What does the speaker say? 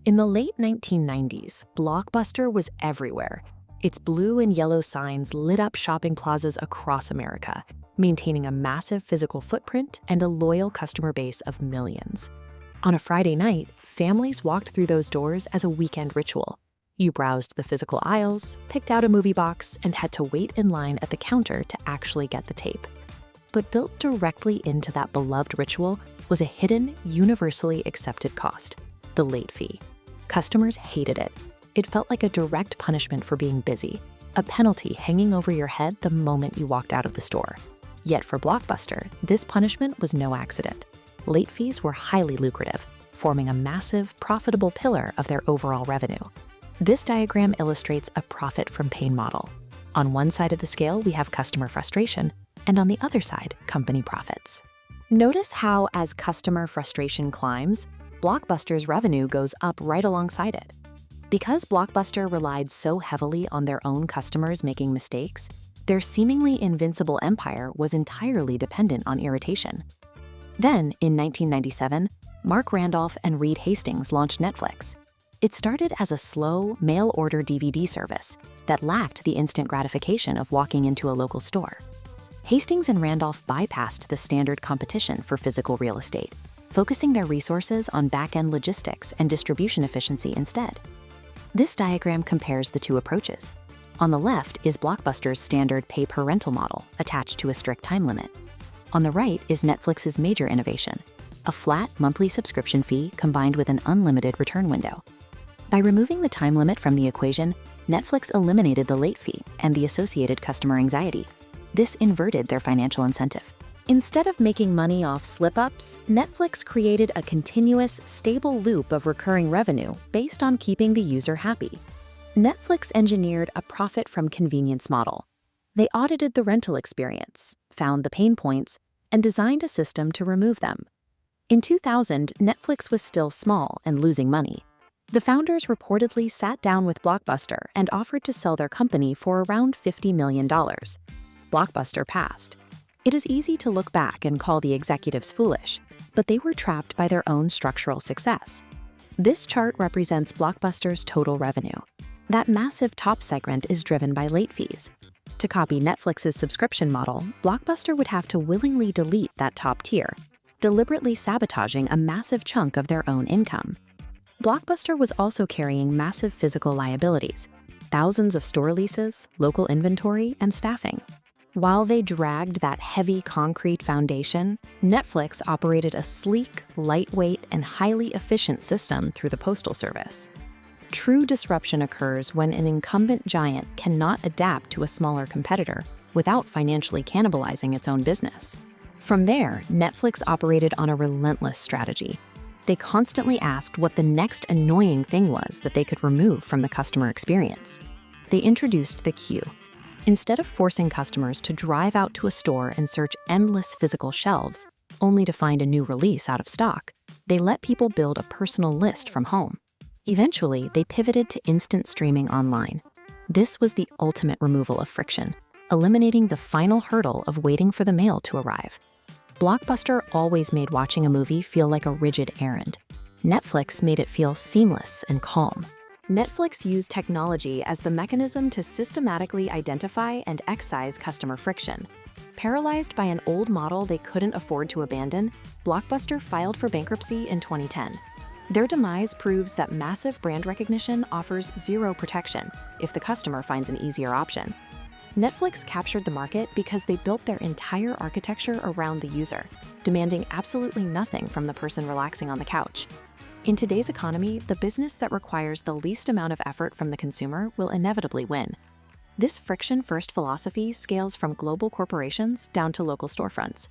In the late 1990s, Blockbuster was everywhere. Its blue and yellow signs lit up shopping plazas across America, maintaining a massive physical footprint and a loyal customer base of millions. On a Friday night, families walked through those doors as a weekend ritual. You browsed the physical aisles, picked out a movie box, and had to wait in line at the counter to actually get the tape. But built directly into that beloved ritual was a hidden, universally accepted cost: the late fee. Customers hated it. It felt like a direct punishment for being busy, a penalty hanging over your head the moment you walked out of the store. Yet for Blockbuster, this punishment was no accident. Late fees were highly lucrative, forming a massive, profitable pillar of their overall revenue. This diagram illustrates a profit from pain model. On one side of the scale, we have customer frustration, and on the other side, company profits. Notice how, as customer frustration climbs, Blockbuster's revenue goes up right alongside it. Because Blockbuster relied so heavily on their own customers making mistakes, their seemingly invincible empire was entirely dependent on irritation. Then, in 1997, Mark Randolph and Reed Hastings launched Netflix. It started as a slow, mail-order DVD service that lacked the instant gratification of walking into a local store. Hastings and Randolph bypassed the standard competition for physical real estate, focusing their resources on back-end logistics and distribution efficiency instead. This diagram compares the two approaches. On the left is Blockbuster's standard pay-per-rental model attached to a strict time limit. On the right is Netflix's major innovation, a flat monthly subscription fee combined with an unlimited return window. By removing the time limit from the equation, Netflix eliminated the late fee and the associated customer anxiety. This inverted their financial incentive. Instead of making money off slip-ups, Netflix created a continuous, stable loop of recurring revenue based on keeping the user happy. Netflix engineered a profit from convenience model. They audited the rental experience, found the pain points, and designed a system to remove them. In 2000, Netflix was still small and losing money. The founders reportedly sat down with Blockbuster and offered to sell their company for around $50 million. Blockbuster passed. It is easy to look back and call the executives foolish, but they were trapped by their own structural success. This chart represents Blockbuster's total revenue. That massive top segment is driven by late fees. To copy Netflix's subscription model, Blockbuster would have to willingly delete that top tier, deliberately sabotaging a massive chunk of their own income. Blockbuster was also carrying massive physical liabilities, thousands of store leases, local inventory, and staffing. While they dragged that heavy concrete foundation, Netflix operated a sleek, lightweight, and highly efficient system through the Postal Service. True disruption occurs when an incumbent giant cannot adapt to a smaller competitor without financially cannibalizing its own business. From there, Netflix operated on a relentless strategy. They constantly asked what the next annoying thing was that they could remove from the customer experience. They introduced the queue. Instead of forcing customers to drive out to a store and search endless physical shelves, only to find a new release out of stock, they let people build a personal list from home. Eventually, they pivoted to instant streaming online. This was the ultimate removal of friction, eliminating the final hurdle of waiting for the mail to arrive. Blockbuster always made watching a movie feel like a rigid errand. Netflix made it feel seamless and calm. Netflix used technology as the mechanism to systematically identify and excise customer friction. Paralyzed by an old model they couldn't afford to abandon, Blockbuster filed for bankruptcy in 2010. Their demise proves that massive brand recognition offers zero protection if the customer finds an easier option. Netflix captured the market because they built their entire architecture around the user, demanding absolutely nothing from the person relaxing on the couch. In today's economy, the business that requires the least amount of effort from the consumer will inevitably win. This friction-first philosophy scales from global corporations down to local storefronts.